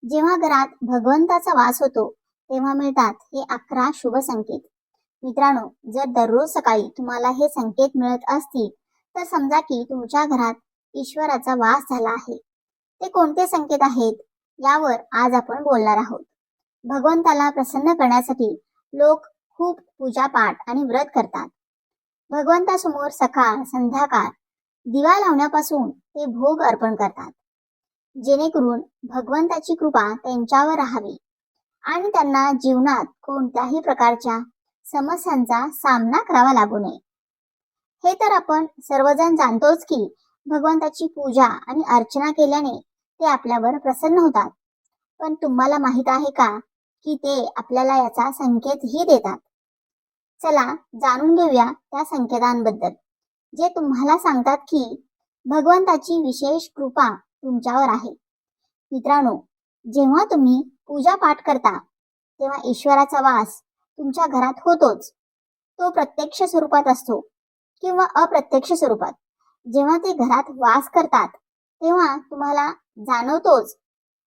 जेव्हा घरात भगवंताचा वास होतो तेव्हा मिळतात हे 11 शुभ संकेत. मित्रांनो, जर दररोज सकाळी तुम्हाला हे संकेत मिळत असतील तर समजा की तुमच्या घरात ईश्वराचा वास झाला आहे. ते कोणते संकेत आहेत यावर आज आपण बोलणार आहोत. भगवंताला प्रसन्न करण्यासाठी लोक खूप पूजापाठ आणि व्रत करतात. भगवंतासमोर सकाळ संध्याकाळ दिवा लावण्यापासून ते भोग अर्पण करतात, जेणेकरून भगवंताची कृपा त्यांच्यावर राहावी आणि त्यांना जीवनात कोणत्याही प्रकारच्या समस्यांचा सामना करावा लागू नये. हे तर आपण सर्वजण जाणतोच की भगवंताची पूजा आणि अर्चना केल्याने ते आपल्यावर प्रसन्न होतात. पण तुम्हाला माहित आहे का की ते आपल्याला याचा संकेतही देतात? चला जाणून घेऊया त्या संकेतांबद्दल, जे तुम्हाला सांगतात की भगवंताची विशेष कृपा तुमच्यावर आहे. मित्रांनो, जेव्हा तुम्ही पूजा पाठ करता तेव्हा ईश्वराचा वास तुमच्या घरात होतोच. तो प्रत्यक्ष स्वरूपात असतो किंवा अप्रत्यक्ष स्वरूपात. जेव्हा ते घरात वास करतात तेव्हा तुम्हाला जाणवतोच.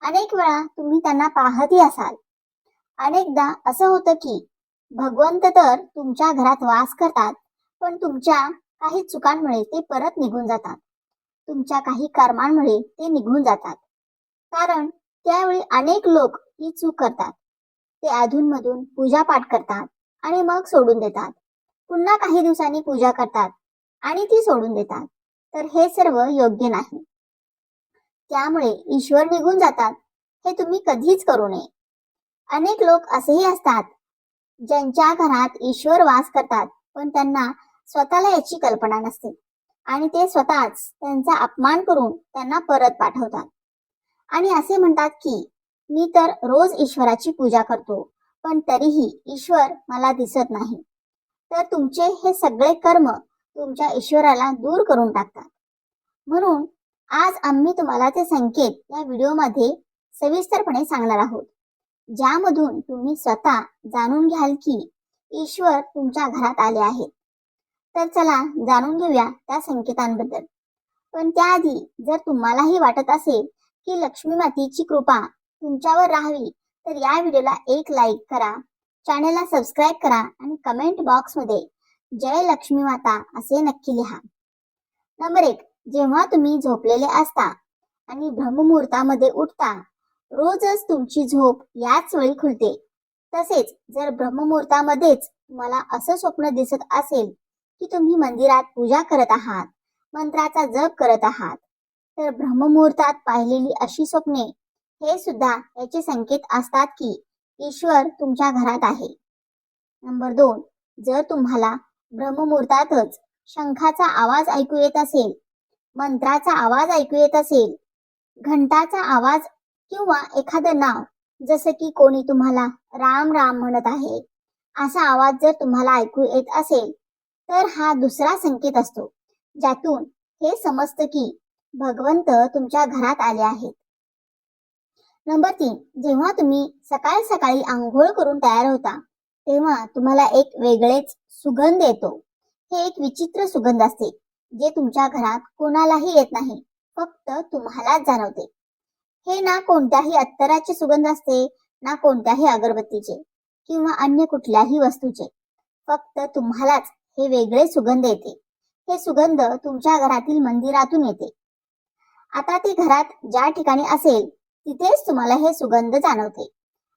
अनेक वेळा तुम्ही त्यांना पाहतही असाल. अनेकदा असं होतं की भगवंत तर तुमच्या घरात वास करतात, पण तुमच्या काही चुकांमुळे ते परत निघून जातात. तुमच्या काही कर्मांमुळे ते निघून जातात. कारण त्यावेळी अनेक लोक ही चूक करतात. ते अधूनमधून पूजा पाठ करतात आणि मग सोडून देतात. पुन्हा काही दिवसांनी पूजा करतात आणि ती सोडून देतात. तर हे सर्व योग्य नाही. त्यामुळे ईश्वर निघून जातात हे तुम्ही कधीच करू नये. अनेक लोक असेही असतात ज्यांच्या घरात ईश्वर वास करतात, पण त्यांना स्वतःला याची कल्पना नसते आणि ते स्वतःच त्यांचा अपमान करून त्यांना परत पाठवतात आणि असे म्हणतात की मी तर रोज ईश्वराची पूजा करतो, पण तरीही ईश्वर मला दिसत नाही. तर तुमचे हे सगळे कर्म तुमच्या ईश्वराला दूर करून टाकतात. म्हणून आज आम्ही तुम्हाला ते संकेत या व्हिडिओमध्ये सविस्तरपणे सांगणार आहोत, ज्यामधून तुम्ही स्वतः जाणून घ्याल की ईश्वर तुमच्या घरात आले आहेत. तर चला जाणून घेऊया त्या संकेतांबद्दल. पण त्याआधी जर तुम्हालाही वाटत असेल की लक्ष्मी मातेची कृपा तुमच्यावर राहावी तर या व्हिडिओला एक लाईक करा, चॅनलला सबस्क्राईब करा आणि कमेंट बॉक्समध्ये जय लक्ष्मी माता असे नक्की लिहा. नंबर 1, जेव्हा तुम्ही झोपलेले असता आणि ब्रह्ममुहूर्तामध्ये उठता, रोजच तुमची झोप याच वेळी खुलते. तसेच जर ब्रह्ममुहूर्तामध्येच तुम्हाला असं स्वप्न दिसत असेल की तुम्ही मंदिरात पूजा करत आहात, मंत्राचा जप करत आहात, तर ब्रह्ममुहूर्तात पाहिलेली अशी स्वप्ने हे सुद्धा याचे संकेत असतात की ईश्वर तुमच्या घरात आहे. नंबर 2, जर तुम्हाला ब्रह्ममुहूर्तातच शंखाचा आवाज ऐकू येत असेल, मंत्राचा आवाज ऐकू येत असेल, घंटाचा आवाज किंवा एखादं नाव, जसं की कोणी तुम्हाला राम राम म्हणत आहे, असा आवाज जर तुम्हाला ऐकू येत असेल तर हा दुसरा संकेत असतो, ज्यातून हे समजतं की भगवंत तुमच्या घरात आले आहेत. नंबर 3, जेव्हा तुम्ही सकाळी सकाळी आंघोळ करून तयार होता तेव्हा तुम्हाला एक वेगळेच सुगंध येतो. हे एक विचित्र सुगंध असते, जे तुमच्या घरात कोणालाही येत नाही, फक्त तुम्हालाच जाणवते. हे ना कोणत्याही अत्तराचे सुगंध असते, ना कोणत्याही अगरबत्तीचे किंवा अन्य कुठल्याही वस्तूचे. फक्त तुम्हालाच हे वेगळे सुगंध येते. हे सुगंध तुमच्या घरातील मंदिरातून येते. आता ते घरात ज्या ठिकाणी असेल तिथेच तुम्हाला हे सुगंध जाणवते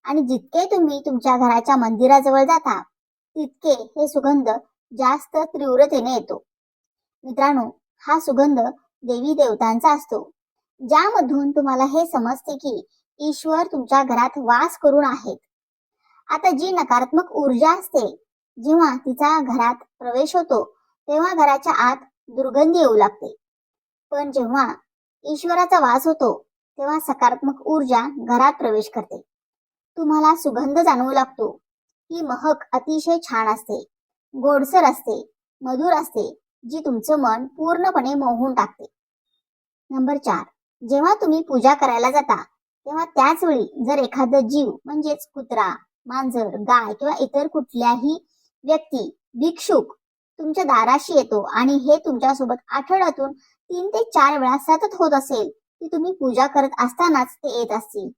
आणि जितके तुम्ही तुमच्या घराच्या मंदिराजवळ जाता तितके हे सुगंध जास्त तीव्रतेने येतो. मित्रांनो, हा सुगंध देवी देवतांचा असतो, ज्यामधून तुम्हाला हे समजते की ईश्वर तुमच्या घरात वास करून आहेत. आता जी नकारात्मक ऊर्जा असते, जेव्हा तिचा घरात प्रवेश होतो तेव्हा घराच्या आत दुर्गंधी येऊ लागते. पण जेव्हा ईश्वराचा वास होतो तेव्हा सकारात्मक ऊर्जा घरात प्रवेश करते. तुम्हाला सुगंध जाणवू लागतो. ही महक अतिशय छान असते, गोडसर असते, मधुर असते, जी तुमचं मन पूर्णपणे मोहून टाकते. नंबर 4, जेव्हा तुम्ही पूजा करायला जाता तेव्हा त्याच वेळी जर एखादा जीव म्हणजेच कुत्रा, मांजर, गाय किंवा इतर कुठल्याही व्यक्ती, भिक्षुक तुमच्या दाराशी येतो आणि हे तुमच्यासोबत आठवड्यातून 3 ते 4 वेळा सतत होत असेल की तुम्ही पूजा करत असतानाच ते येत असतील,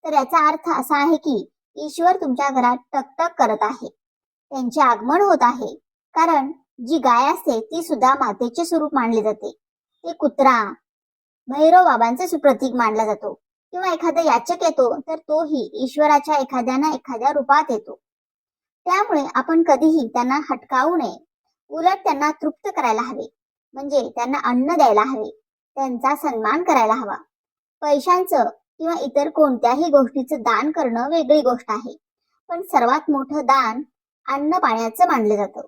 तर याचा अर्थ असा आहे की ईश्वर तुमच्या घरात टकटक करत आहे, त्यांचे आगमन होत आहे. कारण जी गाय असते ती सुद्धा मातेचे स्वरूप मानले जाते. ते कुत्रा भैरव बाबांचे प्रतीक मानला जातो. किंवा एखादा याचक येतो तर तोही ईश्वराच्या एखाद्या ना एखाद्या रूपात येतो. त्यामुळे आपण कधीही त्यांना हटकावू नये, उलट त्यांना तृप्त करायला हवे, म्हणजे त्यांना अन्न द्यायला हवे, त्यांचा सन्मान करायला हवा. पैशांचं किंवा इतर कोणत्याही गोष्टीचं दान करणं वेगळी गोष्ट आहे, पण सर्वात मोठं दान अन्न पाण्याचं मानलं जातं.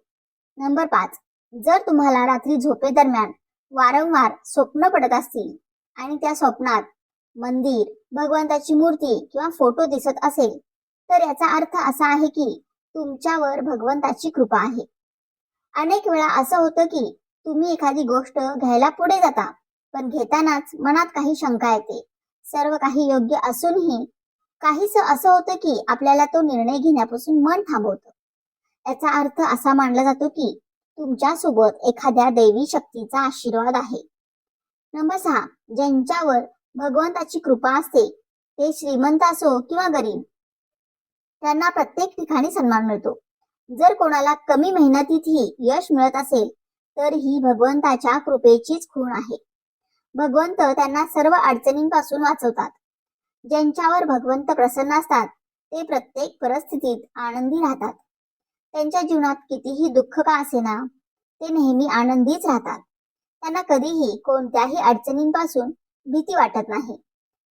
नंबर 5, जर तुम्हाला रात्री झोपेदरम्यान वारंवार स्वप्न पडत असतील आणि त्या स्वप्नात मंदिर, भगवंताची मूर्ती किंवा फोटो दिसत असेल, तर याचा अर्थ असा आहे की तुमच्यावर भगवंताची कृपा आहे. अनेक वेळा असं होतं की तुम्ही एखादी गोष्ट घ्यायला पुढे जाता, पण घेतानाच मनात काही शंका येते. सर्व काही योग्य असूनही काहीच असं होतं की आपल्याला तो निर्णय घेण्यापासून मन थांबवतं. याचा अर्थ असा मानला जातो की तुमच्या सोबत एखाद्या दैवी शक्तीचा आशीर्वाद आहे. नंबर 6, ज्यांच्यावर भगवंताची कृपा असते ते श्रीमंत असो किंवा गरीब, त्यांना प्रत्येक ठिकाणी सन्मान मिळतो. जर कोणाला कमी मेहनतीतही यश मिळत असेल तर ही भगवंताच्या कृपेचीच खूण आहे. भगवंत त्यांना सर्व अडचणींपासून वाचवतात. ज्यांच्यावर भगवंत प्रसन्न असतात ते प्रत्येक परिस्थितीत आनंदी राहतात. त्यांच्या जीवनात कितीही दुःख का असेना, ते नेहमी आनंदीच राहतात. त्यांना कधीही कोणत्याही अडचणींपासून भीती वाटत नाही.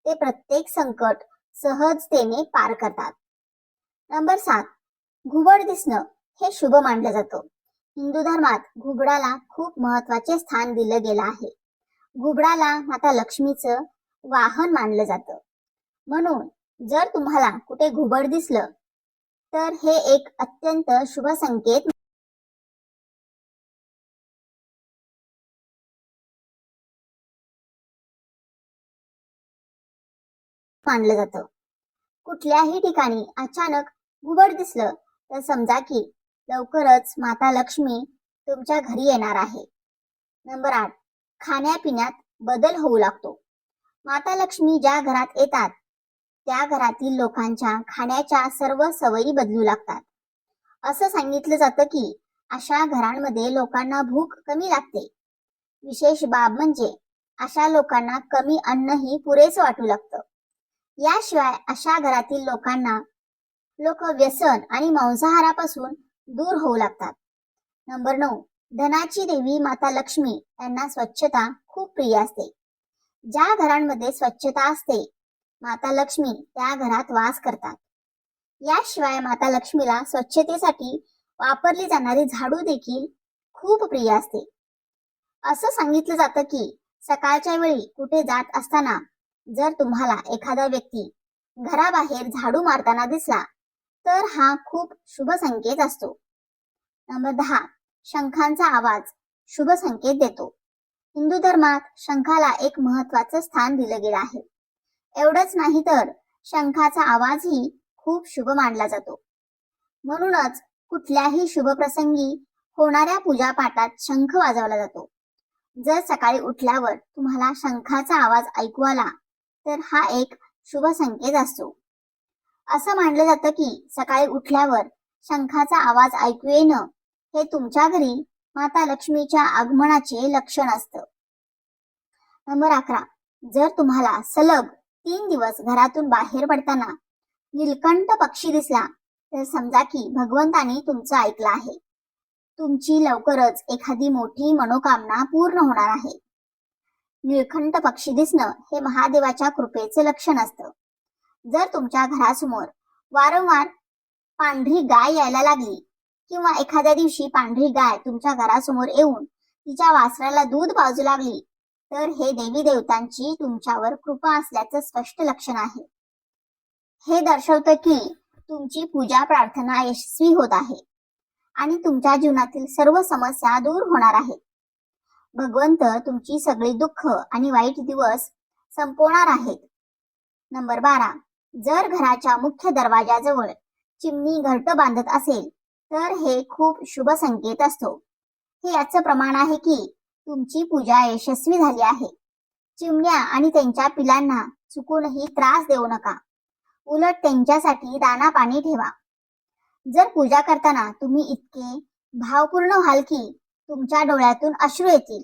ते प्रत्येक संकट सहजतेने पार करतात. नंबर 7, घुबड दिसणं हे शुभ मानलं जातं. हिंदू धर्मात घुबडाला खूप महत्वाचे स्थान दिलं गेलं आहे. घुबडाला माता लक्ष्मीचं वाहन मानलं जातं. म्हणून जर तुम्हाला कुठे घुबड दिसलं तर हे एक अत्यंत शुभ संकेत मानलं जातं. कुठल्याही ठिकाणी अचानक घुबड दिसलं तर समजा की लवकरच माता लक्ष्मी तुमच्या घरी येणार आहे. नंबर 8, खाण्यापिण्यात बदल होऊ लागतो. माता लक्ष्मी ज्या घरात येतात त्या घरातील लोकांच्या खाण्याच्या सर्व सवयी बदलू लागतात. असं सांगितलं जातं की अशा घरांमध्ये लोकांना भूक कमी लागते. विशेष बाब म्हणजे अशा लोकांना कमी अन्नही पुरेसं वाटू लागतं. याशिवाय अशा घरातील लोकांना लोक व्यसन आणि मांसाहारापासून दूर होऊ लागतात. नंबर 9, धनाची देवी माता लक्ष्मी यांना स्वच्छता खूप प्रिय असते. ज्या घरांमध्ये स्वच्छता असते माता लक्ष्मी त्या घरात वास करतात. याशिवाय माता लक्ष्मीला स्वच्छतेसाठी वापरली जाणारी झाडू देखील खूप प्रिय असते. असं सांगितलं जातं की सकाळच्या वेळी कुठे जात असताना जर तुम्हाला एखादा व्यक्ती घराबाहेर झाडू मारताना दिसला तर हा खूप शुभ संकेत असतो. नंबर 10, शंखांचा आवाज शुभ संकेत देतो. हिंदू धर्मात शंखाला एक महत्वाचं स्थान दिलं गेलं आहे. एवढंच नाही तर शंखाचा आवाजही खूप शुभ मानला जातो. म्हणूनच कुठल्याही शुभ प्रसंगी होणाऱ्या पूजापाठात शंख वाजवला जातो. जर सकाळी उठल्यावर तुम्हाला शंखाचा आवाज ऐकू आला तर हा एक शुभ संकेत असतो. असं मानलं जातं की सकाळी उठल्यावर शंखाचा आवाज ऐकू येणं हे तुमच्या घरी माता लक्ष्मीच्या आगमनाचे लक्षण असतं. नंबर 11, जर तुम्हाला सलग 3 दिवस घरातून बाहेर पडताना नीलकंठ पक्षी दिसला तर समजा की भगवंतानी तुमचं ऐकलं आहे. तुमची लवकरच एखादी मोठी मनोकामना पूर्ण होणार आहे. नीलकंठ पक्षी दिसणं हे महादेवाच्या कृपेचे लक्षण असतं. जर तुमच्या घरासमोर वारंवार पांढरी गाय यायला लागली किंवा एखाद्या दिवशी पांढरी गाय तुमच्या घरासमोर येऊन तिच्या वासराला दूध पाजू लागली तर हे देवी देवतांची तुमच्यावर कृपा असल्याचं स्पष्ट लक्षण आहे. हे दर्शवतं की तुमची पूजा प्रार्थना यशस्वी होत आहे आणि तुमच्या जीवनातील सर्व समस्या दूर होणार आहेत. भगवंत तुमची सगळी दुःख आणि वाईट दिवस संपवणार आहेत. नंबर 12, जर घराच्या मुख्य दरवाजाजवळ चिमणी घरटं बांधत असेल तर हे खूप शुभ संकेत असतो. हे याचं प्रमाण आहे की तुमची पूजा यशस्वी झाली आहे. चिमण्या आणि त्यांच्या पिलांना चुकूनही त्रास देऊ नका. उलट त्यांच्यासाठी दाना पाणी ठेवा. जर पूजा करताना तुम्ही इतके भावपूर्ण व्हाल की तुमच्या डोळ्यातून अश्रू येतील,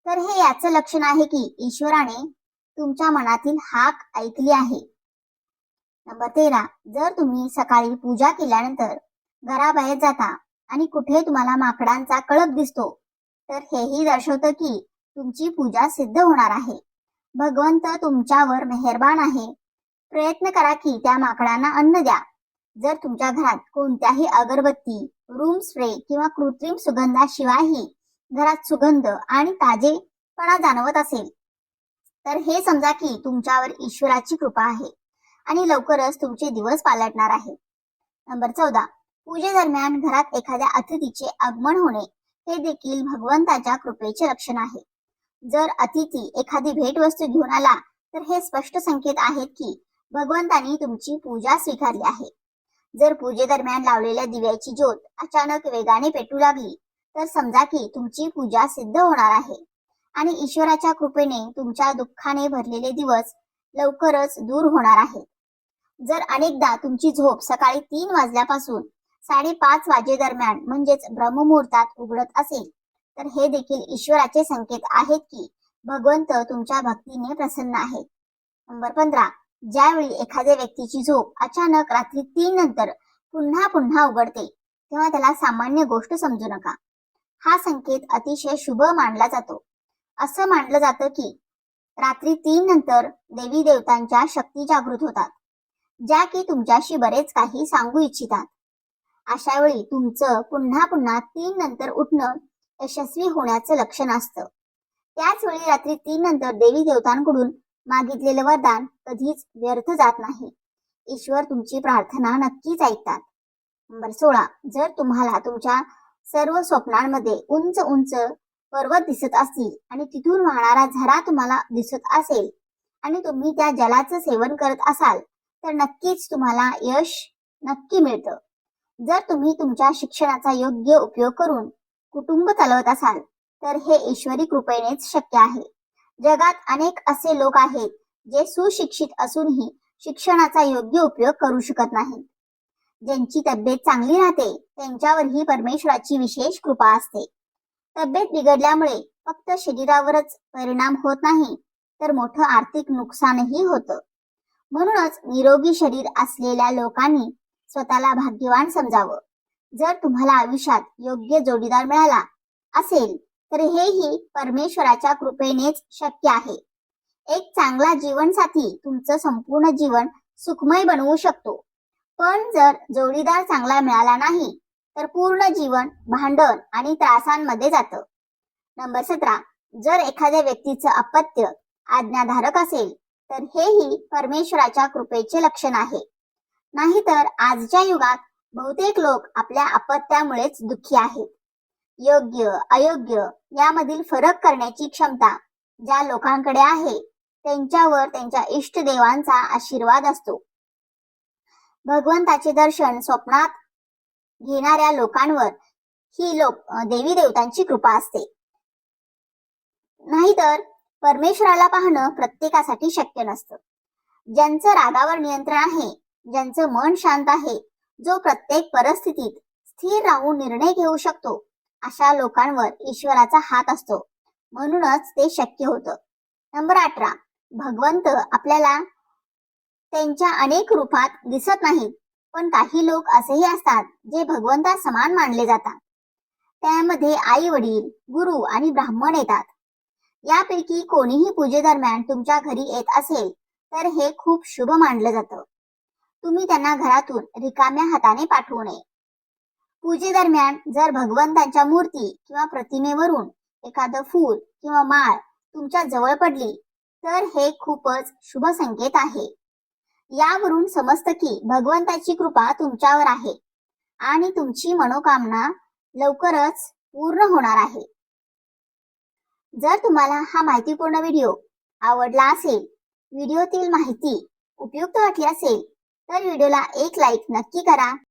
तर हे याचं लक्षण आहे की ईश्वराने तुमच्या मनातील हाक ऐकली आहे. नंबर 13, जर तुम्ही सकाळी पूजा केल्यानंतर घराबाहेर जाता आणि कुठे तुम्हाला माकडांचा कळप दिसतो, तर हेही दर्शवतं की तुमची पूजा सिद्ध होणार आहे. भगवंत तुमच्यावर मेहरबान आहे. प्रयत्न करा की त्या माकडांना अन्न द्या. जर तुमच्या घरात कोणत्याही अगरबत्ती, रूम स्प्रे किंवा कृत्रिम सुगंधाशिवायही घरात सुगंध आणि ताजेपणा जाणवत असेल, तर हे समजा की तुमच्यावर ईश्वराची कृपा आहे आणि लवकरच तुमचे दिवस पालटणार आहे. नंबर 14, पूजेदरम्यान घरात एखाद्या अतिथीचे आगमन होणे हे देखील भगवंताच्या कृपेचे लक्षण आहे. जर अतिथी एखादी भेटवस्तू घेऊन आला, तर हे स्पष्ट संकेत आहेत की भगवंतानी तुमची पूजा स्वीकारली आहे. जर पूजेदरम्यान लावलेल्या दिव्याची ज्योत अचानक वेगाने पेटू लागली, तर समजा की तुमची पूजा सिद्ध होणार आहे आणि ईश्वराच्या कृपेने तुमच्या दुःखाने भरलेले दिवस लवकरच दूर होणार आहेत. जर अनेकदा तुमची झोप सकाळी 3 वाजल्यापासून 5:30 वाजेदरम्यान म्हणजेच ब्रह्ममुहूर्तात उघडत असेल, तर हे देखील ईश्वराचे संकेत आहेत की भगवंत तुमच्या भक्तीने प्रसन्न आहेत. नंबर 15, ज्यावेळी एखाद्या व्यक्तीची झोप अचानक रात्री 3 नंतर पुन्हा पुन्हा उघडते, तेव्हा त्याला सामान्य गोष्ट समजू नका. हा संकेत अतिशय शुभ मानला जातो. असं मानलं जातं की रात्री 3 नंतर देवी देवतांच्या शक्ती जागृत होतात, ज्या की तुमच्याशी बरेच काही सांगू इच्छितात. अशा वेळी तुमचं पुन्हा पुन्हा 3 नंतर उठणं यशस्वी होण्याचं लक्षण असतं. त्याच वेळी रात्री 3 नंतर देवी देवतांकडून मागितलेलं वरदान कधीच व्यर्थ जात नाही. ईश्वर तुमची प्रार्थना नक्कीच ऐकतात. नंबर 16, जर तुम्हाला तुमच्या सर्व स्वप्नांमध्ये उंच उंच पर्वत दिसत असतील आणि तिथून वाहणारा झरा तुम्हाला दिसत असेल आणि तुम्ही त्या जलाचं सेवन करत असाल, तर नक्कीच तुम्हाला यश नक्की मिळतं. जर तुम्ही तुमच्या शिक्षणाचा योग्य उपयोग करून कुटुंब चालवत असाल, तर हे ईश्वरी कृपेनेच शक्य आहे. जगात अनेक असे लोक आहेत जे सुशिक्षित असूनही शिक्षणाचा योग्य उपयोग करू शकत नाहीत. ज्यांची तब्येत चांगली राहते त्यांच्यावर ही परमेश्वराची विशेष कृपा असते. तब्येत बिघडल्यामुळे फक्त शरीरावरच परिणाम होत नाही, तर मोठं आर्थिक नुकसानही होतं. म्हणूनच निरोगी शरीर असलेल्या लोकांनी स्वतःला भाग्यवान समजावं. जर तुम्हाला आयुष्यात योग्य जोडीदार मिळाला असेल, तर हेही परमेश्वराच्या कृपेनेच शक्य आहे. एक चांगला जीवनसाथी तुमचं संपूर्ण जीवन सुखमय बनवू शकतो. पण जर जोडीदार चांगला मिळाला नाही, तर पूर्ण जीवन भांडण आणि त्रासांमध्ये जातं. नंबर 17, जर एखाद्या व्यक्तीचं अपत्य आज्ञाधारक असेल, तर हेही परमेश्वराच्या कृपेचे लक्षण आहे. नाहीतर आजच्या युगात बहुतेक लोक आपल्या अपत्यामुळेच दुःखी आहेत. योग्य अयोग्य यामधील फरक करण्याची क्षमता ज्या लोकांकडे आहे, त्यांच्यावर त्यांच्या इष्टदेवांचा आशीर्वाद असतो. भगवंताचे दर्शन स्वप्नात घेणाऱ्या लोकांवर ही देवी देवतांची कृपा असते. नाहीतर परमेश्वराला पाहणं प्रत्येकासाठी शक्य नसतं. ज्यांचं रागावर नियंत्रण आहे, ज्यांचं मन शांत आहे, जो प्रत्येक परिस्थितीत स्थिर राहून निर्णय घेऊ शकतो, अशा लोकांवर ईश्वराचा हात असतो. म्हणूनच ते शक्य होतं. नंबर 18, भगवंत आपल्याला त्यांच्या अनेक रूपात दिसत नाहीत, पण काही लोक असेही असतात जे भगवंता समान मानले जातात. त्यामध्ये आई वडील, गुरु आणि ब्राह्मण येतात. यापैकी कोणीही पूजेदरम्यान तुमच्या घरी येत असेल, तर हे खूप शुभ मानलं जातं. तुम्ही त्यांना घरातून रिकाम्या हाताने पाठवू नये. पूजेदरम्यान जर भगवंतांच्या मूर्ती किंवा प्रतिमेवरून एखादं फूल किंवा माळ तुमच्या जवळ पडली, तर हे खूपच शुभ संकेत आहे. यावरून समजतं की भगवंताची कृपा तुमच्यावर आहे आणि तुमची मनोकामना लवकरच पूर्ण होणार आहे. जर तुम्हाला हा माहितीपूर्ण व्हिडिओ आवडला असेल, व्हिडिओतील माहिती उपयुक्त वाटली असेल, तर व्हिडिओला एक लाईक नक्की करा.